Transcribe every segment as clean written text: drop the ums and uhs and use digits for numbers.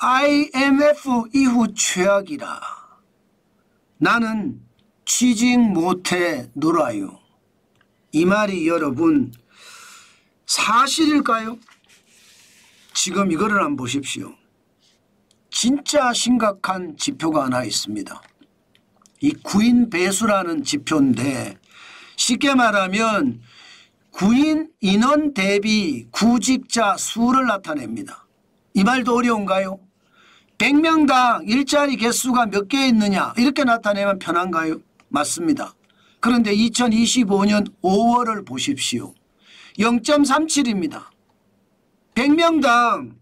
IMF 이후 최악이라. 나는 취직 못해 놀아요. 이 말이 여러분 사실일까요? 지금 이거를 한번 보십시오. 진짜 심각한 지표가 하나 있습니다. 이 구인 배수라는 지표인데 쉽게 말하면 구인 인원 대비 구직자 수를 나타냅니다. 이 말도 어려운가요? 100명당 일자리 개수가 몇 개 있느냐 이렇게 나타내면 편한가요? 맞습니다. 그런데 2025년 5월을 보십시오. 0.37입니다. 100명당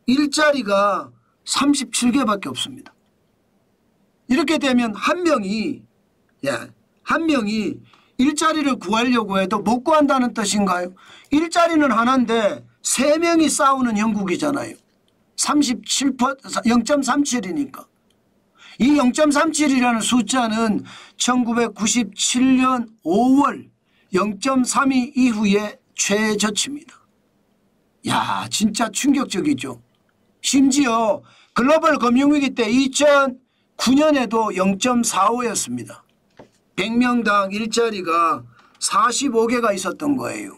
일자리가 37개밖에 없습니다. 이렇게 되면 한 명이 일자리를 구하려고 해도 못 구한다는 뜻인가요? 일자리는 하나인데 3명이 싸우는 형국이잖아요. 0.37이니까. 이 0.37이라는 숫자는 1997년 5월 0.32 이후의 최저치입니다. 야, 진짜 충격적이죠. 심지어 글로벌 금융위기 때 2009년에도 0.45였습니다. 100명당 일자리가 45개가 있었던 거예요.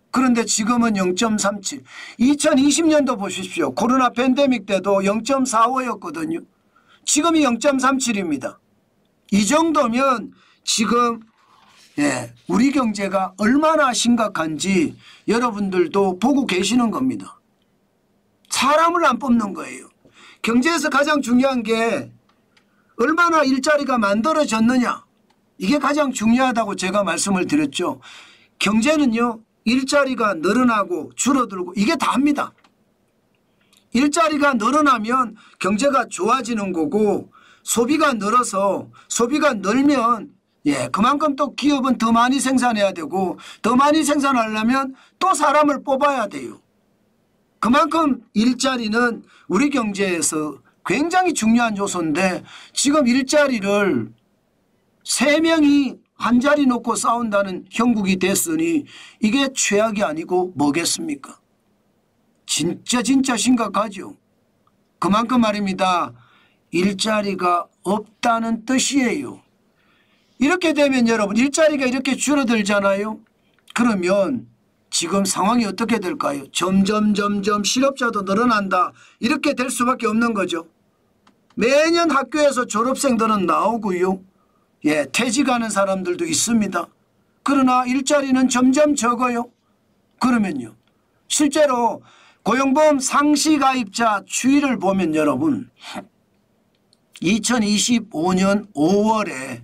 그런데 지금은 0.37. 2020년도 보십시오. 코로나 팬데믹 때도 0.45였거든요. 지금이 0.37입니다. 이 정도면 지금 우리 경제가 얼마나 심각한지 여러분들도 보고 계시는 겁니다. 사람을 안 뽑는 거예요. 경제에서 가장 중요한 게 얼마나 일자리가 만들어졌느냐. 이게 가장 중요하다고 제가 말씀을 드렸죠. 경제는요. 일자리가 늘어나고 줄어들고 이게 다입니다. 일자리가 늘어나면 경제가 좋아지는 거고 소비가 늘어서 소비가 늘면 그만큼 또 기업은 더 많이 생산해야 되고 더 많이 생산하려면 또 사람을 뽑아야 돼요. 그만큼 일자리는 우리 경제에서 굉장히 중요한 요소인데 지금 일자리를 3명이 한 자리 놓고 싸운다는 형국이 됐으니 이게 최악이 아니고 뭐겠습니까? 진짜 심각하죠. 그만큼 말입니다. 일자리가 없다는 뜻이에요. 이렇게 되면 여러분 일자리가 이렇게 줄어들잖아요. 그러면 지금 상황이 어떻게 될까요? 점점 실업자도 늘어난다. 이렇게 될 수밖에 없는 거죠. 매년 학교에서 졸업생들은 나오고요. 퇴직하는 사람들도 있습니다. 그러나 일자리는 점점 적어요. 그러면요. 실제로 고용보험 상시가입자 추이를 보면 여러분 2025년 5월에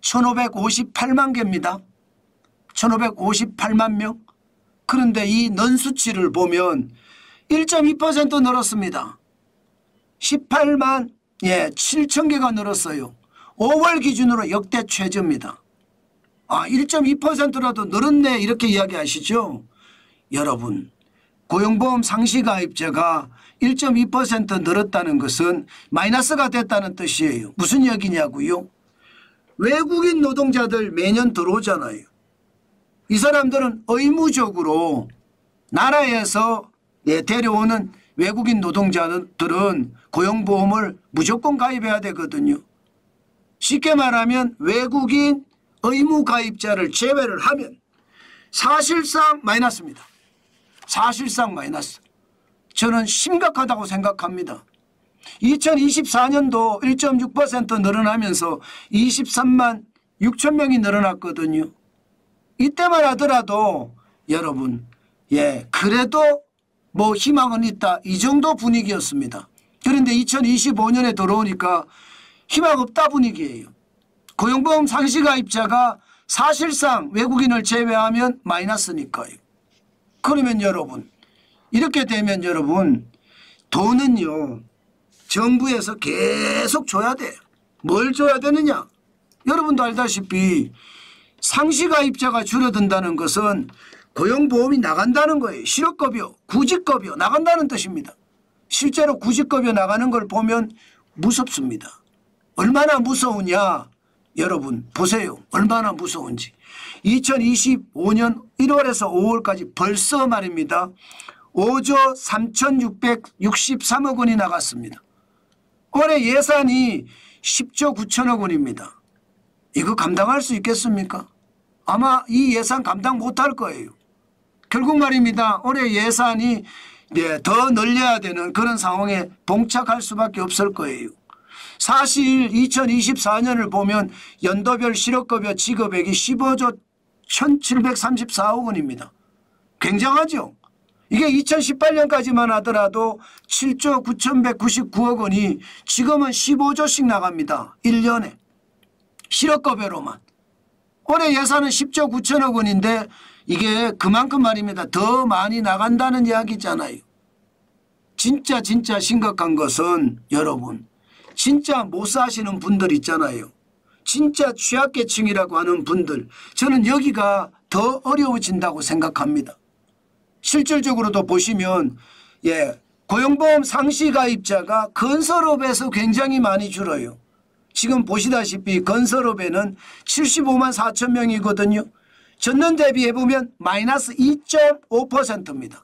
1558만 개입니다. 1558만 명. 그런데 이 넌수치를 보면 1.2% 늘었습니다. 18만 7천 개가 늘었어요. 5월 기준으로 역대 최저입니다. 1.2%라도 늘었네 이렇게 이야기하시죠. 여러분 고용보험 상시가입자가 1.2% 늘었다는 것은 마이너스가 됐다는 뜻이에요. 무슨 얘기냐고요? 외국인 노동자들 매년 들어오잖아요. 이 사람들은 의무적으로 나라에서 데려오는 외국인 노동자들은 고용보험을 무조건 가입해야 되거든요. 쉽게 말하면 외국인 의무가입자를 제외를 하면 사실상 마이너스입니다. 사실상 마이너스. 저는 심각하다고 생각합니다. 2024년도 1.6% 늘어나면서 23만 6천 명이 늘어났거든요. 이때만 하더라도 여러분 그래도 뭐 희망은 있다 이 정도 분위기였습니다. 그런데 2025년에 들어오니까 희망 없다 분위기예요. 고용보험 상시가입자가 사실상 외국인을 제외하면 마이너스니까요. 그러면 여러분 이렇게 되면 여러분 돈은요 정부에서 계속 줘야 돼요. 뭘 줘야 되느냐? 여러분도 알다시피 상시가입자가 줄어든다는 것은 고용보험이 나간다는 거예요. 실업급여, 구직급여 나간다는 뜻입니다. 실제로 구직급여 나가는 걸 보면 무섭습니다. 얼마나 무서우냐 여러분 보세요. 얼마나 무서운지. 2025년 1월에서 5월까지 벌써 말입니다. 5조 3,663억 원이 나갔습니다. 올해 예산이 10조 9천억 원입니다. 이거 감당할 수 있겠습니까? 아마 이 예산 감당 못할 거예요. 결국 말입니다. 올해 예산이 더 늘려야 되는 그런 상황에 봉착할 수밖에 없을 거예요. 사실 2024년을 보면 연도별 실업급여 지급액이 15조 1,734억 원입니다. 굉장하죠. 이게 2018년까지만 하더라도 7조 9,199억 원이 지금은 15조씩 나갑니다. 1년에. 실업급여로만. 올해 예산은 10조 9천억 원인데 이게 그만큼 말입니다. 더 많이 나간다는 이야기잖아요. 진짜 심각한 것은 여러분 진짜 못 사시는 분들 있잖아요. 진짜 취약계층이라고 하는 분들 저는 여기가 더 어려워진다고 생각합니다. 실질적으로도 보시면 고용보험 상시가입자가 건설업에서 굉장히 많이 줄어요. 지금 보시다시피 건설업에는 75만 4천 명이거든요. 전년 대비해 보면 마이너스 2.5%입니다.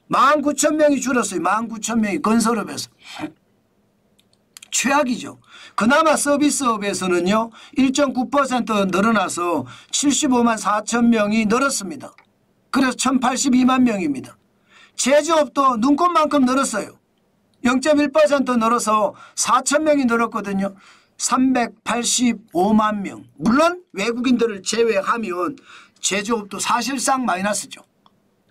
19,000명이 줄었어요. 19,000명이 건설업에서. 최악이죠. 그나마 서비스업에서는요 1.9% 늘어나서 75만 4천 명이 늘었습니다. 그래서 1,082만 명입니다. 제조업도 눈꽃만큼 늘었어요. 0.1% 늘어서 4천 명이 늘었거든요. 385만 명. 물론 외국인들을 제외하면 제조업도 사실상 마이너스죠.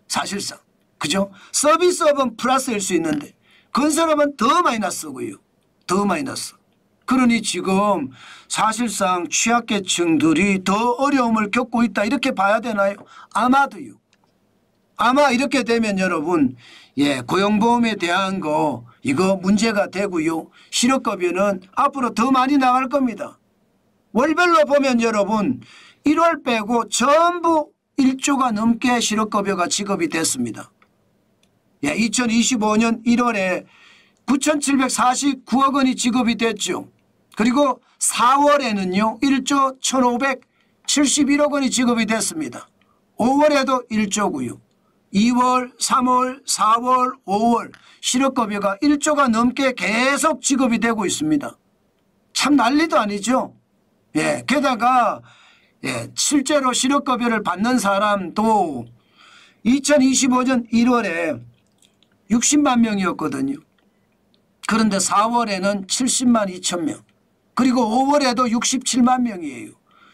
사실상. 그죠? 서비스업은 플러스일 수 있는데 건설업은 더 마이너스고요. 더 마이너스. 그러니 지금 사실상 취약계층들이 더 어려움을 겪고 있다 이렇게 봐야 되나요? 아마도요. 아마 이렇게 되면 여러분 고용보험에 대한 거 이거 문제가 되고요. 실업급여는 앞으로 더 많이 나갈 겁니다. 월별로 보면 여러분 1월 빼고 전부 1조가 넘게 실업급여가 지급이 됐습니다. 2025년 1월에 9,749억 원이 지급이 됐죠. 그리고 4월에는요 1조 1,571억 원이 지급이 됐습니다. 5월에도 1조고요. 2월, 3월, 4월, 5월 실업급여가 1조가 넘게 계속 지급이 되고 있습니다. 참 난리도 아니죠. 게다가 실제로 실업급여를 받는 사람도 2025년 1월에 60만 명이었거든요. 그런데 4월에는 70만 2천 명 그리고 5월에도 67만 명이에요.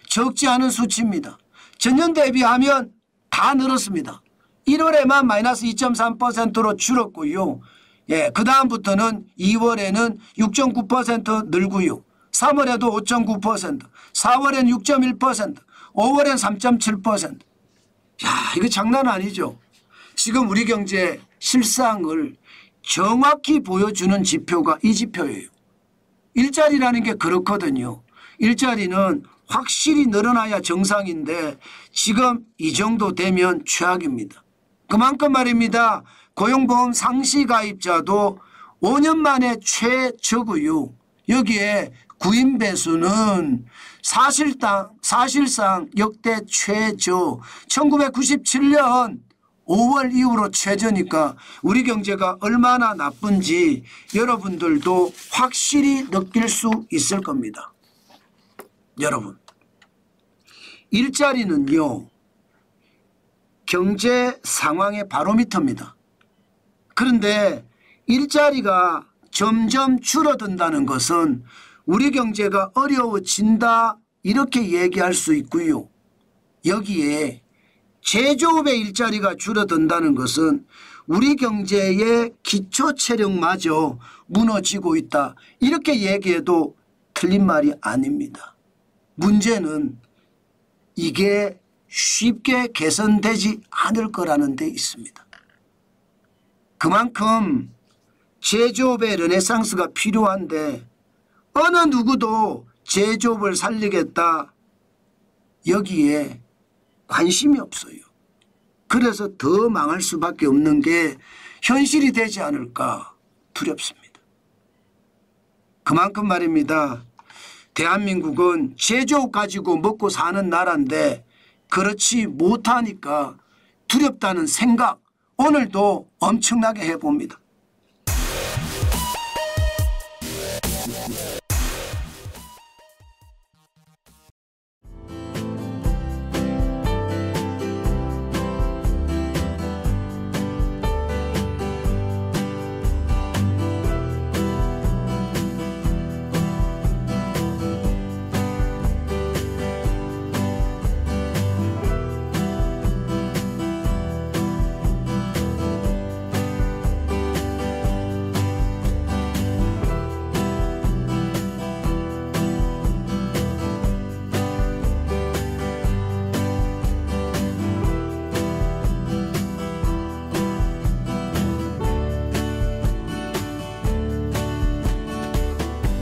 적지 않은 수치입니다. 전년 대비하면 다 늘었습니다. 1월에만 마이너스 2.3%로 줄었고요. 그 다음부터는 2월에는 6.9% 늘고요. 3월에도 5.9%, 4월엔 6.1%, 5월엔 3.7%. 이거 장난 아니죠. 지금 우리 경제 실상을 정확히 보여주는 지표가 이 지표예요. 일자리라는 게 그렇거든요. 일자리는 확실히 늘어나야 정상인데 지금 이 정도 되면 최악입니다. 그만큼 말입니다. 고용보험 상시가입자도 5년 만에 최저고요. 여기에 구인 배수는 사실상 역대 최저 1997년 5월 이후로 최저니까 우리 경제가 얼마나 나쁜지 여러분들도 확실히 느낄 수 있을 겁니다. 여러분 일자리는요 경제 상황의 바로미터입니다. 그런데 일자리가 점점 줄어든다는 것은 우리 경제가 어려워진다 이렇게 얘기할 수 있고요. 여기에 제조업의 일자리가 줄어든다는 것은 우리 경제의 기초체력마저 무너지고 있다 이렇게 얘기해도 틀린 말이 아닙니다. 문제는 이게 쉽게 개선되지 않을 거라는 데 있습니다. 그만큼 제조업의 르네상스가 필요한데 어느 누구도 제조업을 살리겠다 여기에 관심이 없어요. 그래서 더 망할 수밖에 없는 게 현실이 되지 않을까 두렵습니다. 그만큼 말입니다. 대한민국은 제조업 가지고 먹고 사는 나라인데 그렇지 못하니까 두렵다는 생각 오늘도 엄청나게 해봅니다.